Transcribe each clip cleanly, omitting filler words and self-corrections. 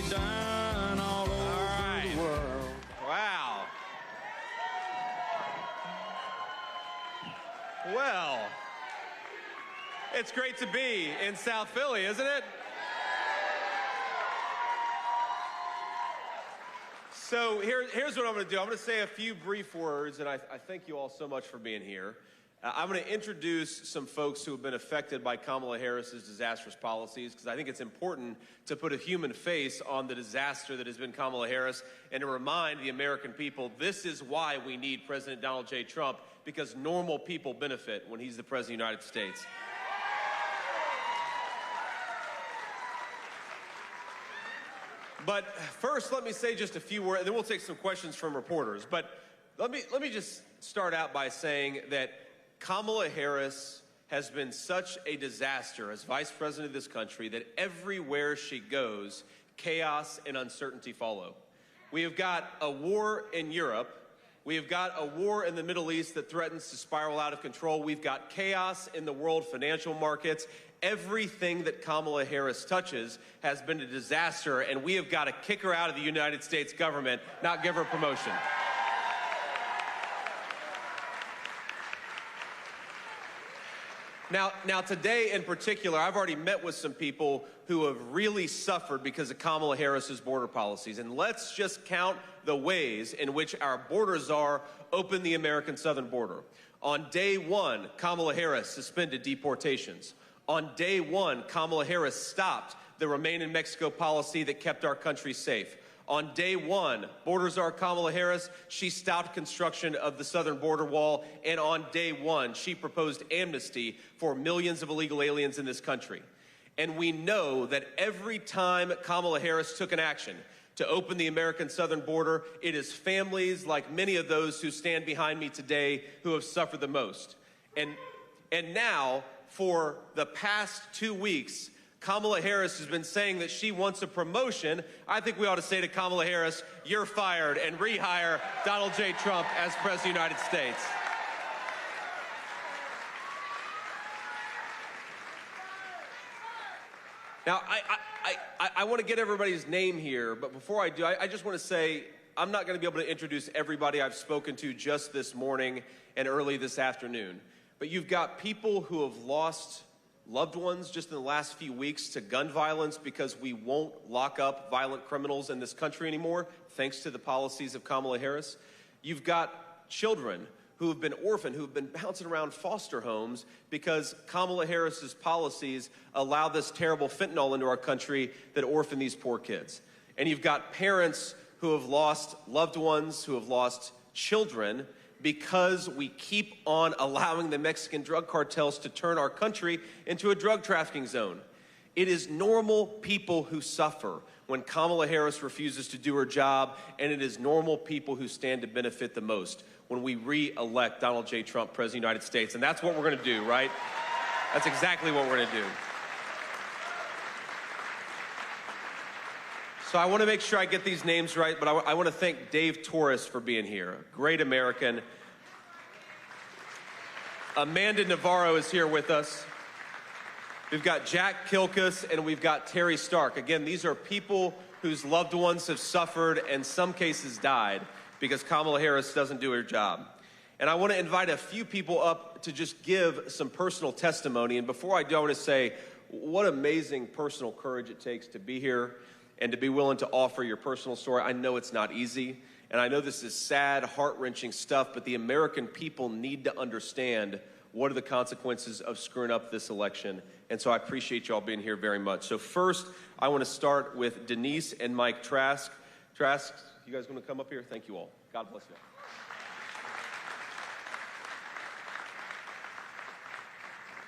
done all over the world. Wow. Well, it's great to be in South Philly, isn't it? So here's what I'm going to do. I'm going to say a few brief words, and I thank you all so much for being here. I'm going to introduce some folks who have been affected by Kamala Harris's disastrous policies, because I think it's important to put a human face on the disaster that has been Kamala Harris and to remind the American people this is why we need President Donald J. Trump, because normal people benefit when he's the President of the United States. But first, let me say just a few words, and then we'll take some questions from reporters. But let me just start out by saying that Kamala Harris has been such a disaster as vice president of this country that everywhere she goes, chaos and uncertainty follow. We have got a war in Europe. We have got a war in the Middle East that threatens to spiral out of control. We've got chaos in the world financial markets. Everything that Kamala Harris touches has been a disaster, and we have got to kick her out of the United States government, not give her a promotion. Now, today in particular, I've already met with some people who have really suffered because of Kamala Harris's border policies. And let's just count the ways in which our border czar opened the American southern border. On day one, Kamala Harris suspended deportations. On day one, Kamala Harris stopped the Remain in Mexico policy that kept our country safe. On day one, border czar Kamala Harris, she stopped construction of the southern border wall. And on day one, she proposed amnesty for millions of illegal aliens in this country. And we know that every time Kamala Harris took an action to open the American southern border, it is families like many of those who stand behind me today who have suffered the most. And now, for the past 2 weeks, Kamala Harris has been saying that she wants a promotion. I think we ought to say to Kamala Harris, you're fired, and rehire Donald J. Trump as President of the United States. Now, I want to get everybody's name here, but before I do, I just want to say I'm not going to be able to introduce everybody I've spoken to just this morning and early this afternoon. But you've got people who have lost loved ones just in the last few weeks to gun violence because we won't lock up violent criminals in this country anymore, thanks to the policies of Kamala Harris. You've got children who have been orphaned, who have been bouncing around foster homes because Kamala Harris's policies allow this terrible fentanyl into our country that orphan these poor kids. And you've got parents who have lost loved ones, who have lost children, because we keep on allowing the Mexican drug cartels to turn our country into a drug trafficking zone. It is normal people who suffer when Kamala Harris refuses to do her job, and it is normal people who stand to benefit the most when we re-elect Donald J. Trump, President of the United States. And that's what we're going to do, right? That's exactly what we're going to do. So I want to make sure I get these names right, but I want to thank Dave Torres for being here, a great American. Amanda Navarro is here with us. We've got Jack Kilkus, and we've got Terry Stark. Again, these are people whose loved ones have suffered and in some cases died because Kamala Harris doesn't do her job. And I want to invite a few people up to just give some personal testimony. And before I do, I want to say what amazing personal courage it takes to be here and to be willing to offer your personal story. I know it's not easy, and I know this is sad, heart-wrenching stuff, but the American people need to understand what are the consequences of screwing up this election. And so I appreciate you all being here very much. So first, I want to start with Denise and Mike Trask. Trask, you guys want to come up here? Thank you all. God bless you.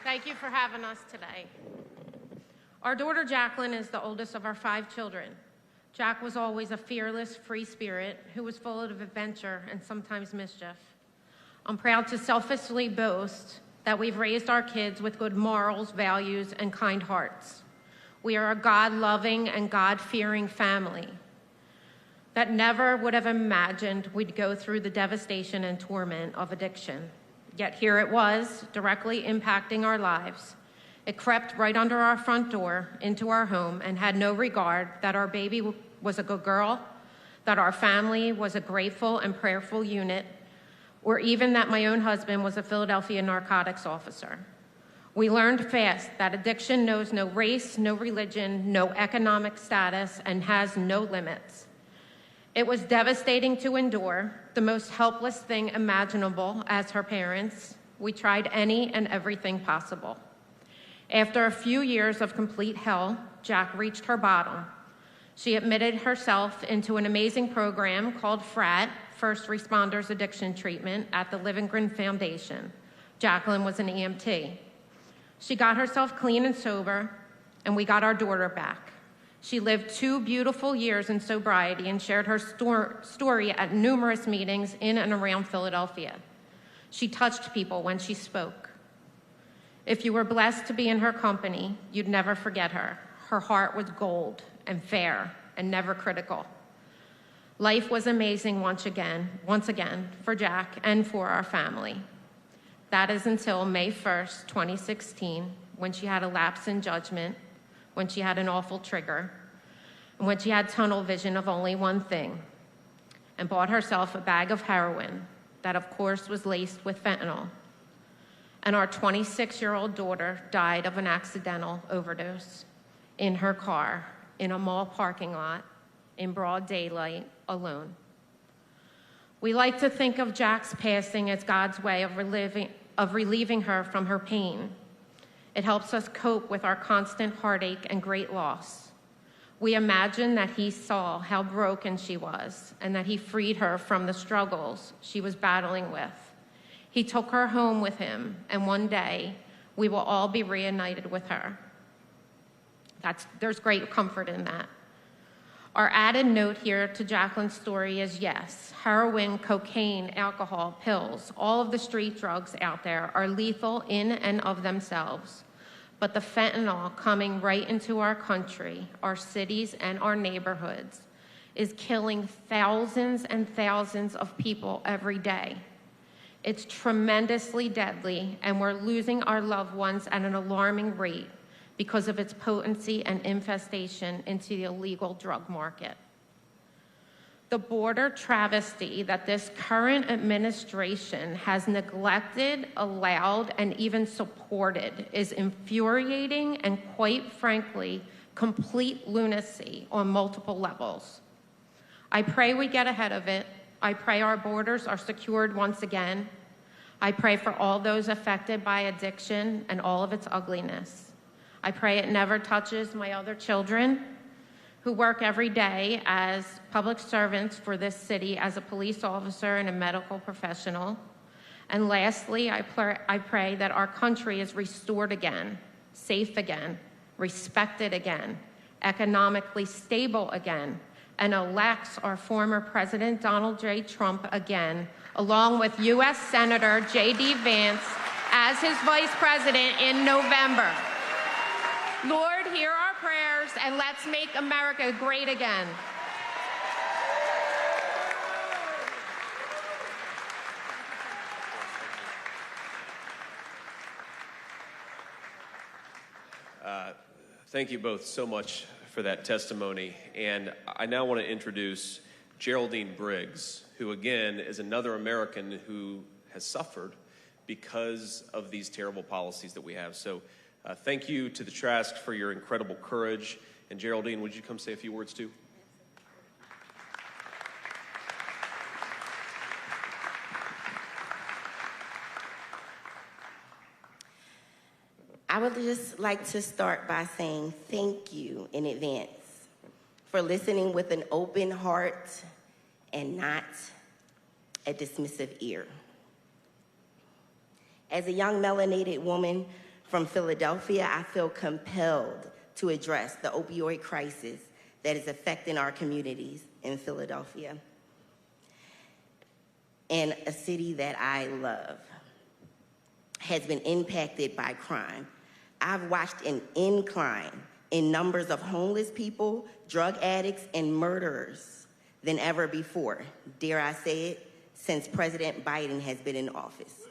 Thank you for having us today. Our daughter Jacqueline is the oldest of our 5 children. Jack was always a fearless, free spirit who was full of adventure and sometimes mischief. I'm proud to selfishly boast that we've raised our kids with good morals, values, and kind hearts. We are a God-loving and God-fearing family that never would have imagined we'd go through the devastation and torment of addiction. Yet here it was, directly impacting our lives. It crept right under our front door into our home and had no regard that our baby was a good girl, that our family was a grateful and prayerful unit, or even that my own husband was a Philadelphia narcotics officer. We learned fast that addiction knows no race, no religion, no economic status, and has no limits. It was devastating to endure, the most helpless thing imaginable as her parents. We tried any and everything possible. After a few years of complete hell, Jack reached her bottom. She admitted herself into an amazing program called FRAT, First Responders Addiction Treatment, at the Livingren Foundation. Jacqueline was an EMT. She got herself clean and sober, and we got our daughter back. She lived 2 beautiful years in sobriety and shared her story at numerous meetings in and around Philadelphia. She touched people when she spoke. If you were blessed to be in her company, you'd never forget her. Her heart was gold and fair and never critical. Life was amazing once again for Jack and for our family. That is until May 1st, 2016, when she had a lapse in judgment, when she had an awful trigger, and when she had tunnel vision of only one thing, and bought herself a bag of heroin that, of course, was laced with fentanyl. And our 26-year-old daughter died of an accidental overdose in her car, in a mall parking lot, in broad daylight, alone. We like to think of Jack's passing as God's way of relieving her from her pain. It helps us cope with our constant heartache and great loss. We imagine that he saw how broken she was and that he freed her from the struggles she was battling with. He took her home with him, and one day we will all be reunited with her. There's great comfort in that. Our added note here to Jacqueline's story is yes, heroin, cocaine, alcohol, pills, all of the street drugs out there are lethal in and of themselves. But the fentanyl coming right into our country, our cities, and our neighborhoods is killing thousands and thousands of people every day. It's tremendously deadly, and we're losing our loved ones at an alarming rate because of its potency and infestation into the illegal drug market. The border travesty that this current administration has neglected, allowed, and even supported is infuriating and, quite frankly, complete lunacy on multiple levels. I pray we get ahead of it. I pray our borders are secured once again. I pray for all those affected by addiction and all of its ugliness. I pray it never touches my other children who work every day as public servants for this city as a police officer and a medical professional. And lastly, I pray that our country is restored again, safe again, respected again, economically stable again, and elects our former President Donald J. Trump again, along with U.S. Senator J.D. Vance as his vice president in November. Lord, hear our prayers, and let's make America great again. Thank you both so much for that testimony. And I now want to introduce Geraldine Briggs, who again is another American who has suffered because of these terrible policies that we have. So thank you to the Trask for your incredible courage. And Geraldine, would you come say a few words too? I would just like to start by saying thank you in advance for listening with an open heart and not a dismissive ear. As a young melanated woman from Philadelphia, I feel compelled to address the opioid crisis that is affecting our communities in Philadelphia, and a city that I love has been impacted by crime. I've watched an incline in numbers of homeless people, drug addicts, and murderers than ever before, dare I say it, since President Biden has been in office.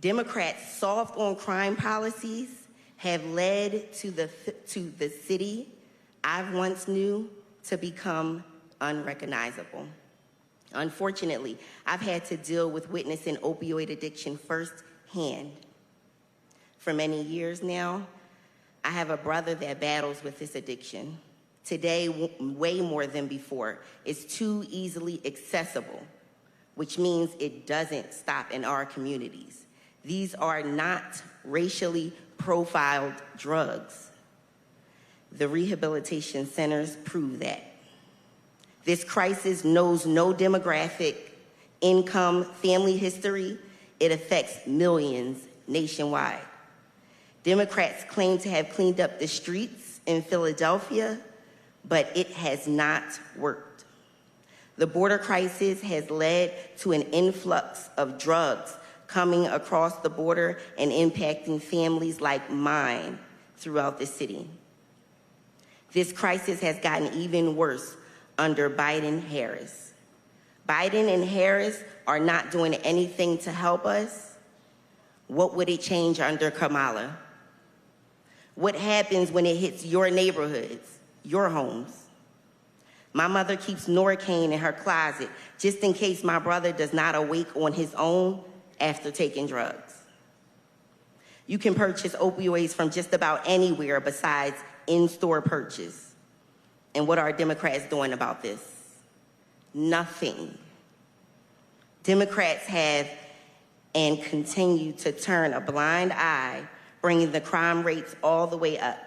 Democrats' soft on crime policies have led to the city I once knew to become unrecognizable. Unfortunately, I've had to deal with witnessing opioid addiction firsthand. For many years now, I have a brother that battles with this addiction. Today, way more than before, it's too easily accessible, which means it doesn't stop in our communities. These are not racially profiled drugs. The rehabilitation centers prove that. This crisis knows no demographic, income, family history. It affects millions nationwide. Democrats claim to have cleaned up the streets in Philadelphia, but it has not worked. The border crisis has led to an influx of drugs coming across the border and impacting families like mine throughout the city. This crisis has gotten even worse under Biden-Harris. Biden and Harris are not doing anything to help us. What would it change under Kamala? What happens when it hits your neighborhoods, your homes? My mother keeps Novocaine in her closet just in case my brother does not awake on his own after taking drugs. You can purchase opioids from just about anywhere besides in-store purchase. And what are Democrats doing about this? Nothing. Democrats have and continue to turn a blind eye, bringing the crime rates all the way up.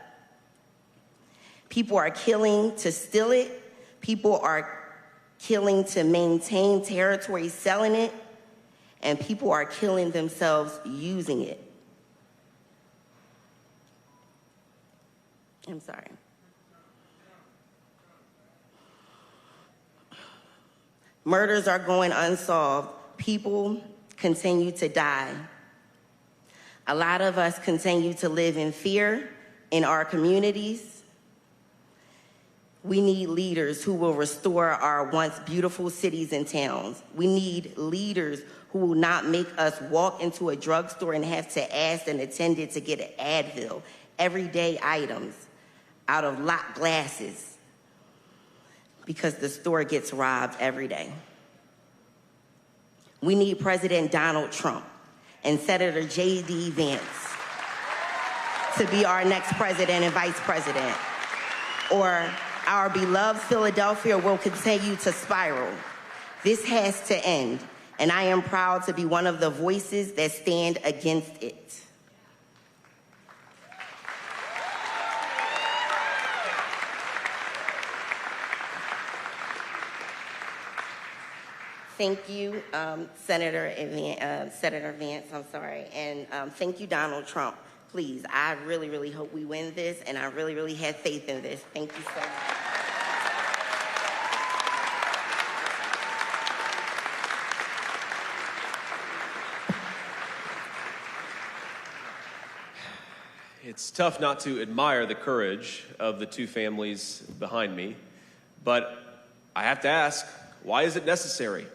People are killing to steal it. People are killing to maintain territory, selling it. And people are killing themselves using it. I'm sorry. Murders are going unsolved. People continue to die. A lot of us continue to live in fear in our communities. We need leaders who will restore our once beautiful cities and towns. We need leaders who will not make us walk into a drugstore and have to ask an attendant to get an Advil, everyday items, out of locked glasses, because the store gets robbed every day. We need President Donald Trump and Senator J.D. Vance to be our next president and vice president, or our beloved Philadelphia will continue to spiral. This has to end, and I am proud to be one of the voices that stand against it. Thank you, Senator Vance, I'm sorry. And thank you, Donald Trump. Please, I really, really hope we win this, and I really, really have faith in this. Thank you so much. It's tough not to admire the courage of the two families behind me, but I have to ask, why is it necessary?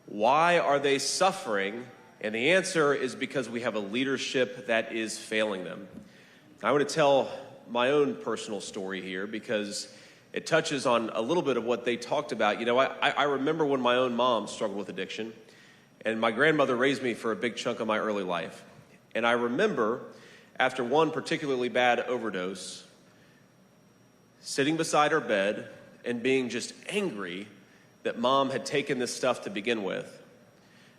Why are they suffering? And the answer is because we have a leadership that is failing them. I want to tell my own personal story here because it touches on a little bit of what they talked about. You know, I remember when my own mom struggled with addiction, and my grandmother raised me for a big chunk of my early life. And I remember after one particularly bad overdose, sitting beside her bed and being just angry that mom had taken this stuff to begin with,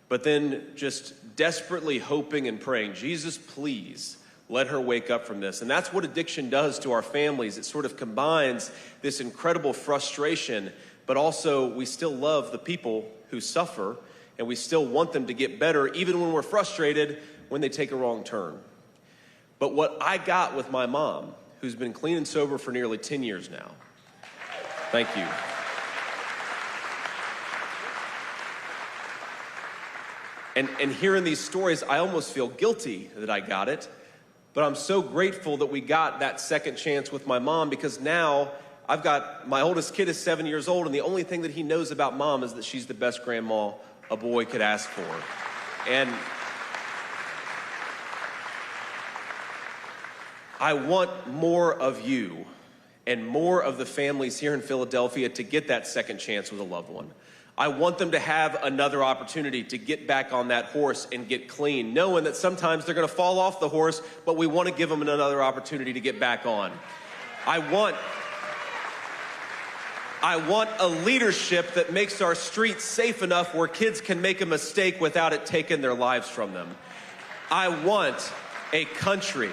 but then just desperately hoping and praying, Jesus, please let her wake up from this. And that's what addiction does to our families. It sort of combines this incredible frustration, but also we still love the people who suffer, and we still want them to get better, even when we're frustrated when they take a wrong turn. But what I got with my mom, who's been clean and sober for nearly 10 years now, thank you. And hearing these stories, I almost feel guilty that I got it, but I'm so grateful that we got that second chance with my mom, because now I've got, my oldest kid is 7 years old, and the only thing that he knows about mom is that she's the best grandma a boy could ask for. And I want more of you and more of the families here in Philadelphia to get that second chance with a loved one. I want them to have another opportunity to get back on that horse and get clean, knowing that sometimes they're going to fall off the horse, but we want to give them another opportunity to get back on. I want a leadership that makes our streets safe enough where kids can make a mistake without it taking their lives from them. I want a country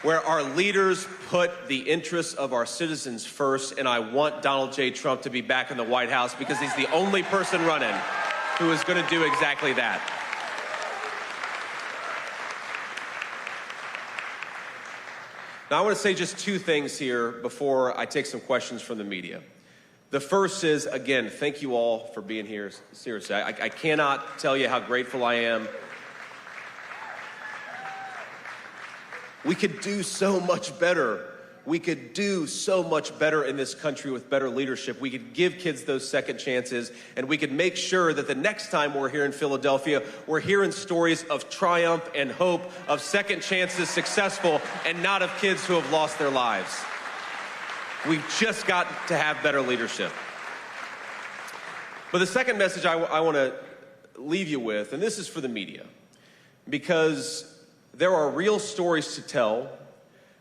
where our leaders put the interests of our citizens first, and I want Donald J. Trump to be back in the White House because he's the only person running who is going to do exactly that. Now, I want to say just two things here before I take some questions from the media. The first is, again, thank you all for being here. Seriously, I cannot tell you how grateful I am. We could do so much better. We could do so much better in this country with better leadership. We could give kids those second chances, and we could make sure that the next time we're here in Philadelphia, we're hearing stories of triumph and hope, of second chances successful, and not of kids who have lost their lives. We've just got to have better leadership. But the second message I want to leave you with, and this is for the media, because there are real stories to tell.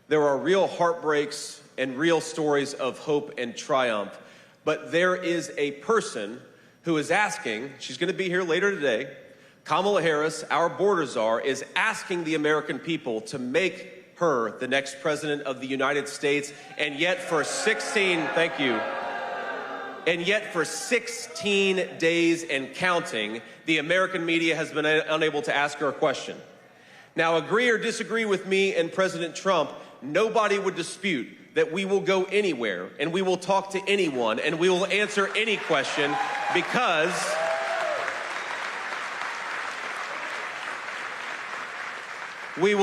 There are real heartbreaks and real stories of hope and triumph. But there is a person who is asking, she's going to be here later today, Kamala Harris, our border czar, is asking the American people to make her the next president of the United States. And yet for 16 days and counting, the American media has been unable to ask her a question. Now, agree or disagree with me and President Trump, nobody would dispute that we will go anywhere and we will talk to anyone and we will answer any question because we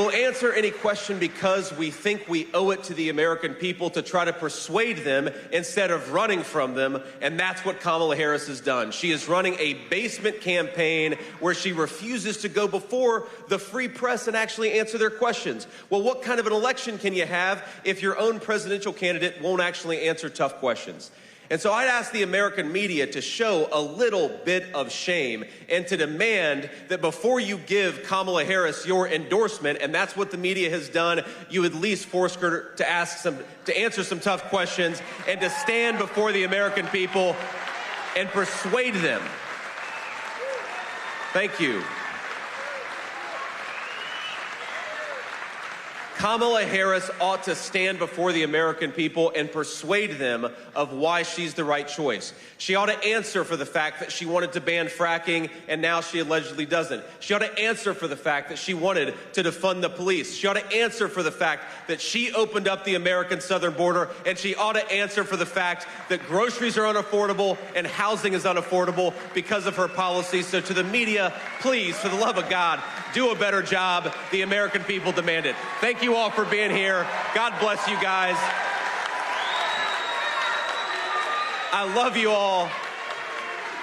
think we owe it to the American people to try to persuade them instead of running from them, and that's what Kamala Harris has done. She is running a basement campaign where she refuses to go before the free press and actually answer their questions. Well, what kind of an election can you have if your own presidential candidate won't actually answer tough questions? And so I'd ask the American media to show a little bit of shame and to demand that before you give Kamala Harris your endorsement, and that's what the media has done, you at least force her to answer some tough questions and to stand before the American people and persuade them. Thank you. Kamala Harris ought to stand before the American people and persuade them of why she's the right choice. She ought to answer for the fact that she wanted to ban fracking and now she allegedly doesn't. She ought to answer for the fact that she wanted to defund the police. She ought to answer for the fact that she opened up the American southern border, and she ought to answer for the fact that groceries are unaffordable and housing is unaffordable because of her policies. So to the media, please, for the love of God, do a better job. The American people demand it. Thank you all for being here. God bless you guys. I love you all.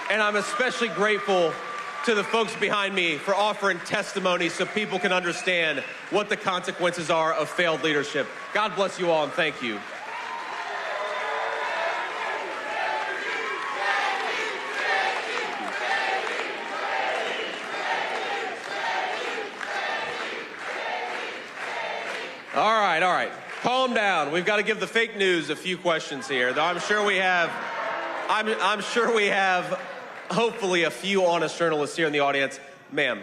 And I'm especially grateful to the folks behind me for offering testimony so people can understand what the consequences are of failed leadership. God bless you all, and thank you. All right. Calm down. We've got to give the fake news a few questions here. Though I'm sure we have hopefully a few honest journalists here in the audience. Ma'am.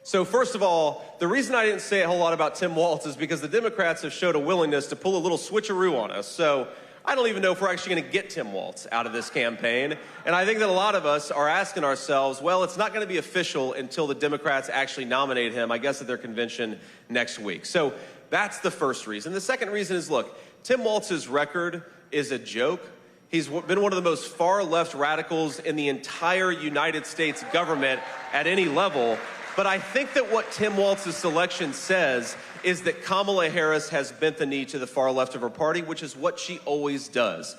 So first of all, the reason I didn't say a whole lot about Tim Walz is because the Democrats have showed a willingness to pull a little switcheroo on us. So I don't even know if we're actually going to get Tim Walz out of this campaign. And I think that a lot of us are asking ourselves, well, it's not going to be official until the Democrats actually nominate him, I guess, at their convention next week. So that's the first reason. The second reason is, look, Tim Walz's record is a joke. He's been one of the most far-left radicals in the entire United States government at any level. But I think that what Tim Walz's selection says is that Kamala Harris has bent the knee to the far left of her party, which is what she always does.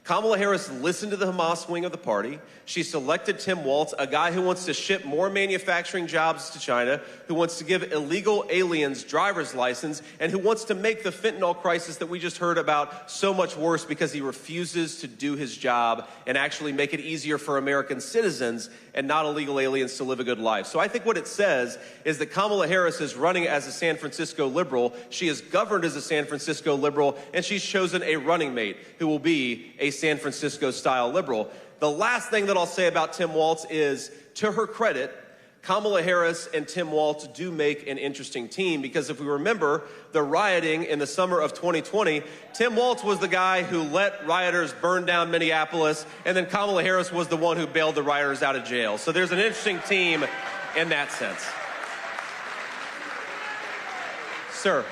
Kamala Harris listened to the Hamas wing of the party. She selected Tim Walz, a guy who wants to ship more manufacturing jobs to China, who wants to give illegal aliens driver's license, and who wants to make the fentanyl crisis that we just heard about so much worse because he refuses to do his job and actually make it easier for American citizens and not illegal aliens to live a good life. So I think what it says is that Kamala Harris is running as a San Francisco liberal. She is governed as a San Francisco liberal, and she's chosen a running mate who will be a San Francisco-style liberal. The last thing that I'll say about Tim Walz is, to her credit, Kamala Harris and Tim Walz do make an interesting team, because if we remember the rioting in the summer of 2020, Tim Walz was the guy who let rioters burn down Minneapolis, and then Kamala Harris was the one who bailed the rioters out of jail. So there's an interesting team in that sense. Sir.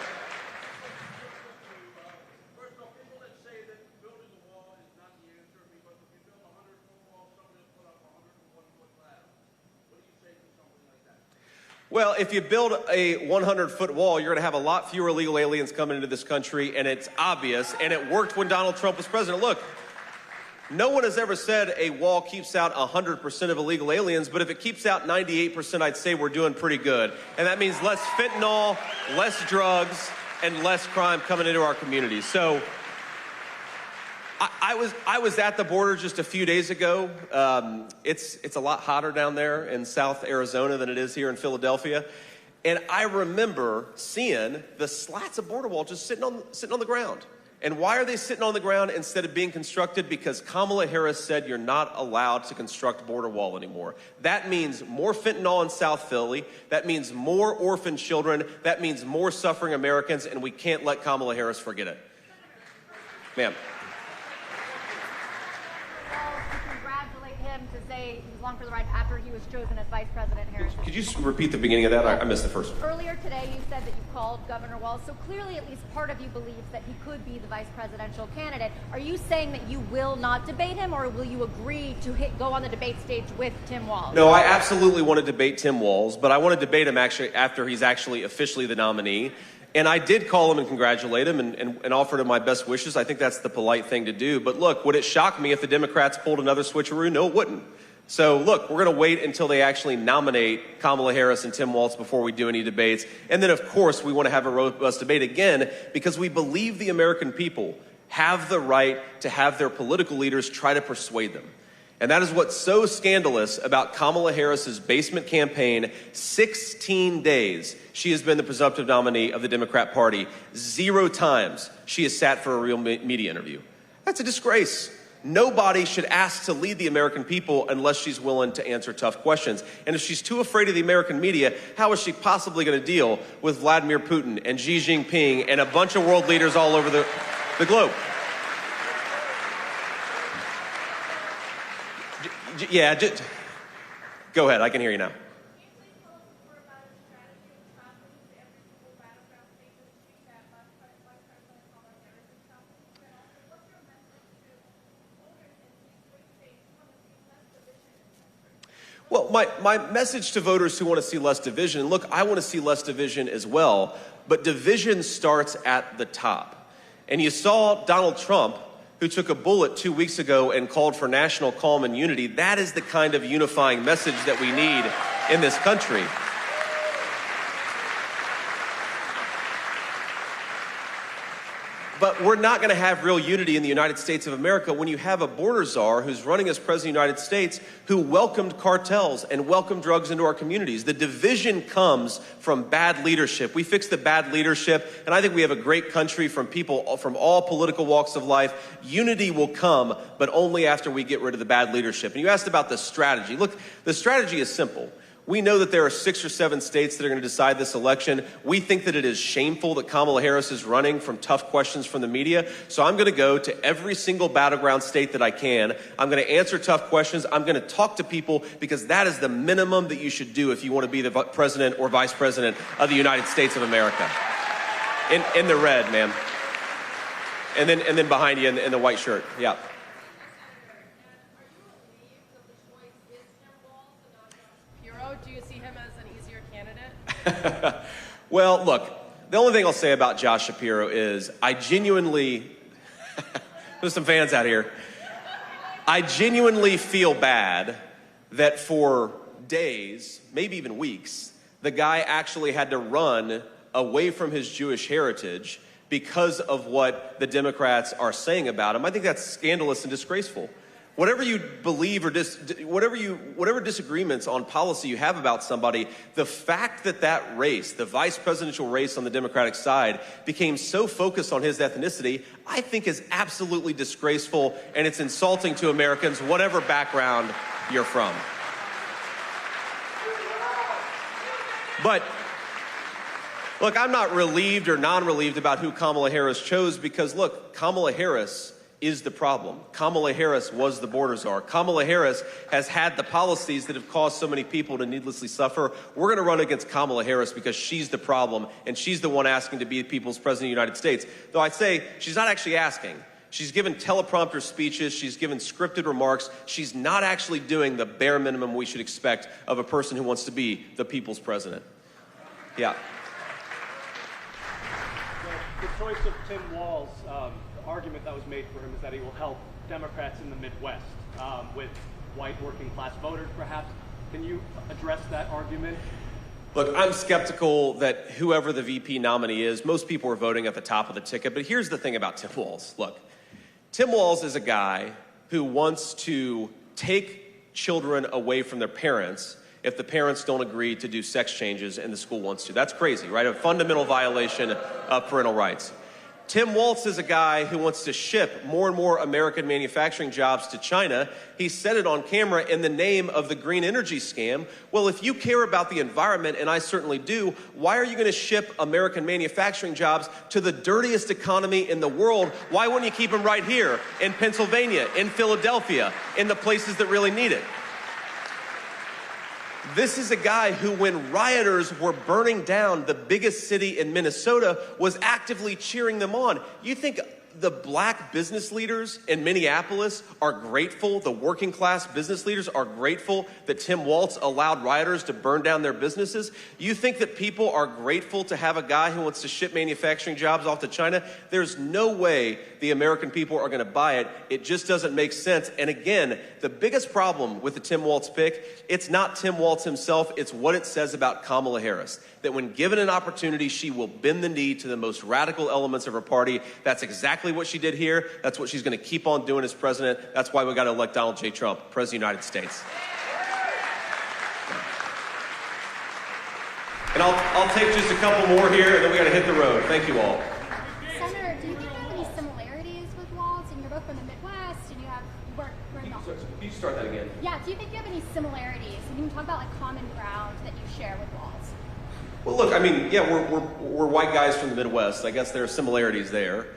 Well, if you build a 100-foot wall, you're going to have a lot fewer illegal aliens coming into this country, and it's obvious, and it worked when Donald Trump was president. Look, no one has ever said a wall keeps out 100% of illegal aliens, but if it keeps out 98%, I'd say we're doing pretty good. And that means less fentanyl, less drugs, and less crime coming into our communities. So I was at the border just a few days ago. It's a lot hotter down there in South Arizona than it is here in Philadelphia. And I remember seeing the slats of border wall just sitting on the ground. And why are they sitting on the ground instead of being constructed? Because Kamala Harris said you're not allowed to construct border wall anymore. That means more fentanyl in South Philly. That means more orphan children. That means more suffering Americans, and we can't let Kamala Harris forget it. Ma'am. To say he was along for the ride after he was chosen as Vice President Harris. Could you repeat the beginning of that? I missed the first one. Earlier today, you said that you called Governor Walz, so clearly at least part of you believes that he could be the vice presidential candidate. Are you saying that you will not debate him, or will you agree to go on the debate stage with Tim Walz? No, I absolutely want to debate Tim Walz, but I want to debate him actually after he's actually officially the nominee. And I did call him and congratulate him and offered him my best wishes. I think that's the polite thing to do. But look, would it shock me if the Democrats pulled another switcheroo? No, it wouldn't. So look, we're going to wait until they actually nominate Kamala Harris and Tim Walz before we do any debates. And then, of course, we want to have a robust debate again because we believe the American people have the right to have their political leaders try to persuade them. And that is what's so scandalous about Kamala Harris's basement campaign. 16 days she has been the presumptive nominee of the Democrat Party. 0 times she has sat for a real media interview. That's a disgrace. Nobody should ask to lead the American people unless she's willing to answer tough questions. And if she's too afraid of the American media, how is she possibly going to deal with Vladimir Putin and Xi Jinping and a bunch of world leaders all over the globe? Yeah, go ahead. I can hear you now. Well, my message to voters who want to see less division, and look, I want to see less division as well, but division starts at the top. And you saw Donald Trump, who took a bullet 2 weeks ago and called for national calm and unity. That is the kind of unifying message that we need in this country. But we're not going to have real unity in the United States of America when you have a border czar who's running as president of the United States who welcomed cartels and welcomed drugs into our communities. The division comes from bad leadership. We fix the bad leadership, and I think we have a great country from people from all political walks of life. Unity will come, but only after we get rid of the bad leadership. And you asked about the strategy. Look, the strategy is simple. We know that there are 6 or 7 states that are going to decide this election. We think that it is shameful that Kamala Harris is running from tough questions from the media. So I'm going to go to every single battleground state that I can. I'm going to answer tough questions. I'm going to talk to people because that is the minimum that you should do if you want to be the president or vice president of the United States of America. In the red, man. And then behind you in the white shirt. Yeah. Well, look, the only thing I'll say about Josh Shapiro is I genuinely, there's some fans out here, I genuinely feel bad that for days, maybe even weeks, the guy actually had to run away from his Jewish heritage because of what the Democrats are saying about him. I think that's scandalous and disgraceful. Whatever you believe or whatever disagreements on policy you have about somebody, the fact that that race, the vice presidential race on the Democratic side, became so focused on his ethnicity, I think is absolutely disgraceful, and it's insulting to Americans, whatever background you're from. But look, I'm not relieved or non-relieved about who Kamala Harris chose because, look, Kamala Harris is the problem. Kamala Harris was the border czar. Kamala Harris has had the policies that have caused so many people to needlessly suffer. We're going to run against Kamala Harris because she's the problem, and she's the one asking to be the people's president of the United States. Though I'd say she's not actually asking. She's given teleprompter speeches. She's given scripted remarks. She's not actually doing the bare minimum we should expect of a person who wants to be the people's president. Yeah. The choice of Tim Walz, the argument that was made for him is that he will help Democrats in the Midwest with white working class voters, perhaps. Can you address that argument? Look, I'm skeptical that whoever the VP nominee is, most people are voting at the top of the ticket. But here's the thing about Tim Walz. Look, Tim Walz is a guy who wants to take children away from their parents if the parents don't agree to do sex changes and the school wants to. That's crazy, right? A fundamental violation of parental rights. Tim Walz is a guy who wants to ship more and more American manufacturing jobs to China. He said it on camera in the name of the green energy scam. Well, if you care about the environment, and I certainly do, why are you going to ship American manufacturing jobs to the dirtiest economy in the world? Why wouldn't you keep them right here in Pennsylvania, in Philadelphia, in the places that really need it? This is a guy who, when rioters were burning down the biggest city in Minnesota, was actively cheering them on. You think the black business leaders in Minneapolis are grateful, the working class business leaders are grateful that Tim Walz allowed rioters to burn down their businesses? You think that people are grateful to have a guy who wants to ship manufacturing jobs off to China? There's no way the American people are going to buy it. It just doesn't make sense. And again, the biggest problem with the Tim Walz pick, it's not Tim Walz himself, it's what it says about Kamala Harris. That when given an opportunity, she will bend the knee to the most radical elements of her party. That's exactly what she did here. That's what she's going to keep on doing as president. That's why we got to elect Donald J. Trump, President of the United States. And I'll take just a couple more here, and then we got to hit the road. Thank you all. Senator, do you think you have any similarities with Walz? And you're both from the Midwest, and you work in the... Can you start that again? Yeah, do you think you have any similarities? And you can talk about like common ground that you share with Walz. Well, look, I mean, yeah, we're white guys from the Midwest. I guess there are similarities there.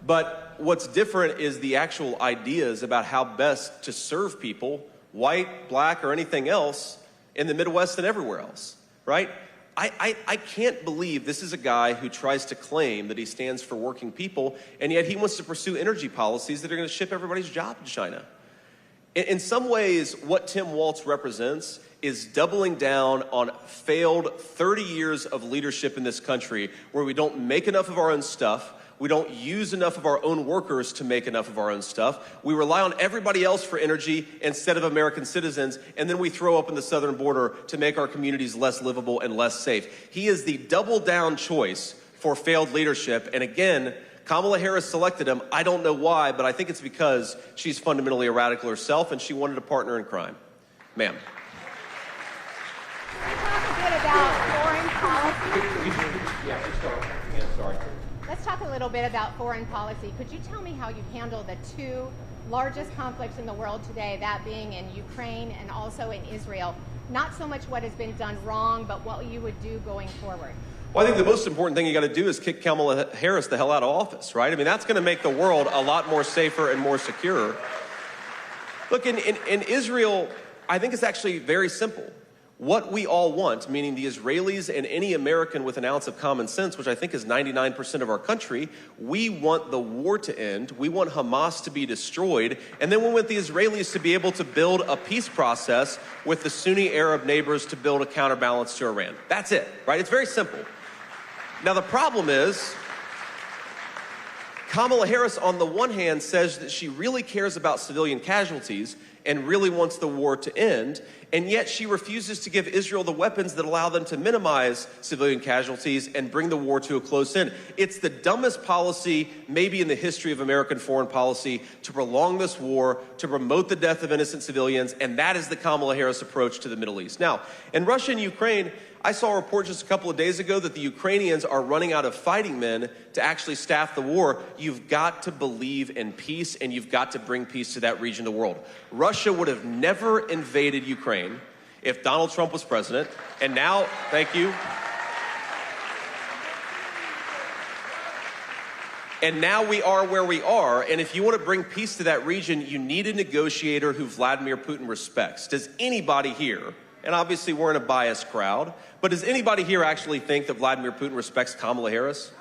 But what's different is the actual ideas about how best to serve people, white, black, or anything else, in the Midwest and everywhere else, right? I can't believe this is a guy who tries to claim that he stands for working people, and yet he wants to pursue energy policies that are going to ship everybody's job to China. In some ways, what Tim Walz represents is doubling down on failed 30 years of leadership in this country where we don't make enough of our own stuff, we don't use enough of our own workers to make enough of our own stuff, we rely on everybody else for energy instead of American citizens, and then we throw open the southern border to make our communities less livable and less safe. He is the double down choice for failed leadership, and again, Kamala Harris selected him. I don't know why, but I think it's because she's fundamentally a radical herself and she wanted a partner in crime. Ma'am. Can we talk a bit about foreign policy? Yeah, just start. Yeah, sorry. Let's talk a little bit about foreign policy. Could you tell me how you handle the two largest conflicts in the world today, that being in Ukraine and also in Israel? Not so much what has been done wrong, but what you would do going forward. Well, I think the most important thing you got to do is kick Kamala Harris the hell out of office, right? I mean, that's going to make the world a lot more safer and more secure. Look, in Israel, I think it's actually very simple. What we all want, meaning the Israelis and any American with an ounce of common sense, which I think is 99% of our country, we want the war to end, we want Hamas to be destroyed, and then we want the Israelis to be able to build a peace process with the Sunni Arab neighbors to build a counterbalance to Iran. That's it, right? It's very simple. Now the problem is, Kamala Harris, on the one hand, says that she really cares about civilian casualties and really wants the war to end, and yet she refuses to give Israel the weapons that allow them to minimize civilian casualties and bring the war to a close end. It's the dumbest policy, maybe in the history of American foreign policy, to prolong this war, to promote the death of innocent civilians, and that is the Kamala Harris approach to the Middle East. Now, in Russia and Ukraine, I saw a report just a couple of days ago that the Ukrainians are running out of fighting men to actually staff the war. You've got to believe in peace, and you've got to bring peace to that region of the world. Russia would have never invaded Ukraine if Donald Trump was president, and now, thank you. And now we are where we are, and if you want to bring peace to that region, you need a negotiator who Vladimir Putin respects. Does anybody here, and obviously we're in a biased crowd, but does anybody here actually think that Vladimir Putin respects Kamala Harris?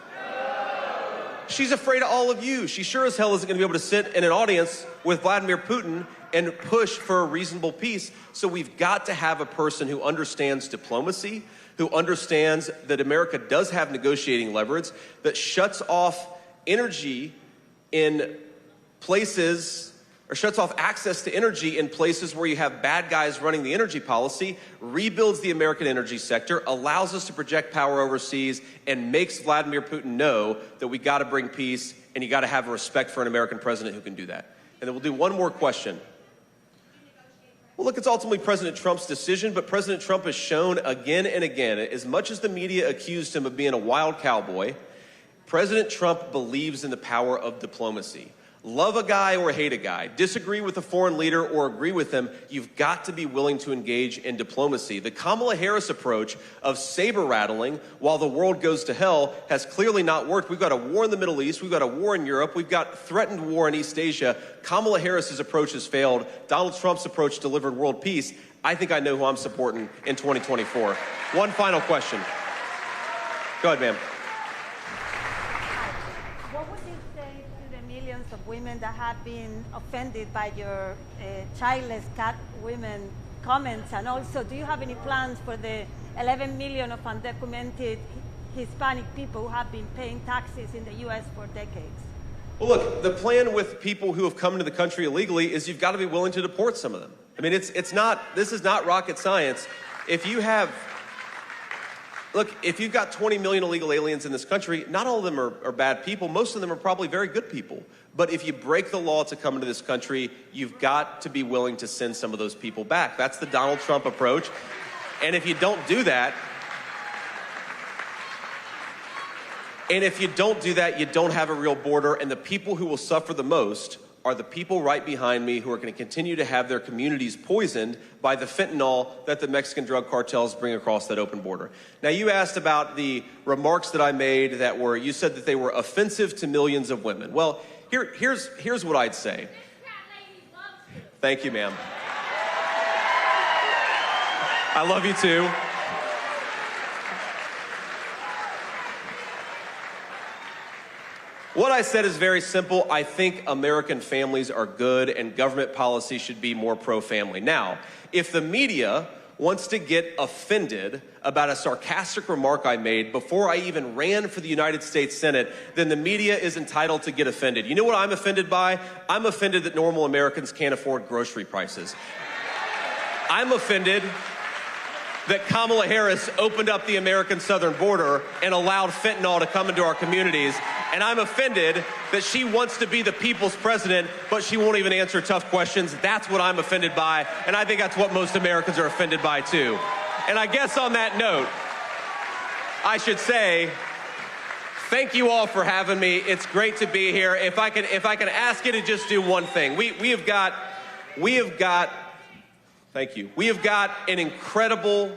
She's afraid of all of you. She sure as hell isn't going to be able to sit in an audience with Vladimir Putin and push for a reasonable peace. So we've got to have a person who understands diplomacy, who understands that America does have negotiating leverage, that shuts off energy in places, or shuts off access to energy in places where you have bad guys running the energy policy, rebuilds the American energy sector, allows us to project power overseas, and makes Vladimir Putin know that we got to bring peace, and you got to have a respect for an American president who can do that. And then we'll do one more question. Well, look, it's ultimately President Trump's decision, but President Trump has shown again and again, as much as the media accused him of being a wild cowboy, President Trump believes in the power of diplomacy. Love a guy or hate a guy, disagree with a foreign leader or agree with him, you've got to be willing to engage in diplomacy. The Kamala Harris approach of saber rattling while the world goes to hell has clearly not worked. We've got a war in the Middle East, we've got a war in Europe, we've got threatened war in East Asia. Kamala Harris's approach has failed. Donald Trump's approach delivered world peace. I think I know who I'm supporting in 2024. One final question. Go ahead, ma'am. Of women that have been offended by your childless cat women comments, and also, do you have any plans for the 11 million of undocumented Hispanic people who have been paying taxes in the U.S. for decades? Well, look, the plan with people who have come to the country illegally is you've got to be willing to deport some of them. I mean, this is not rocket science. If you have, look, if you've got 20 million illegal aliens in this country, not all of them are bad people. Most of them are probably very good people. But if you break the law to come into this country, you've got to be willing to send some of those people back. That's the Donald Trump approach. And if you don't do that, you don't have a real border. And the people who will suffer the most are the people right behind me who are going to continue to have their communities poisoned by the fentanyl that the Mexican drug cartels bring across that open border. Now, you asked about the remarks that I made you said that they were offensive to millions of women. Well, here's what I'd say. Thank you, ma'am. I love you too. What I said is very simple. I think American families are good and government policy should be more pro-family. Now, if the media wants to get offended about a sarcastic remark I made before I even ran for the United States Senate, then the media is entitled to get offended. You know what I'm offended by? I'm offended that normal Americans can't afford grocery prices. I'm offended that Kamala Harris opened up the American southern border and allowed fentanyl to come into our communities. And I'm offended that she wants to be the people's president, but she won't even answer tough questions. That's what I'm offended by, and I think that's what most Americans are offended by too. And I guess on that note, I should say, thank you all for having me. It's great to be here. If I can ask you to just do one thing. We have got, thank you. We have got an incredible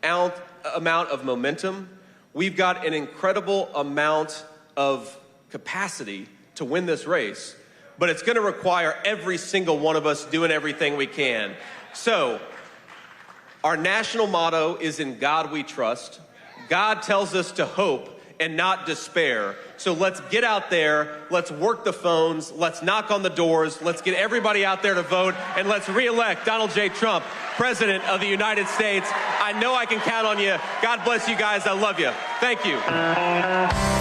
amount of momentum. We've got an incredible amount of capacity to win this race, but it's going to require every single one of us doing everything we can. So Our national motto is "In God We Trust." God tells us to hope and not despair. So let's get out there, let's work the phones, let's knock on the doors, let's get everybody out there to vote, and let's re-elect Donald J. Trump, President of the United States. I know I can count on you. God bless you guys. I love you. Thank you.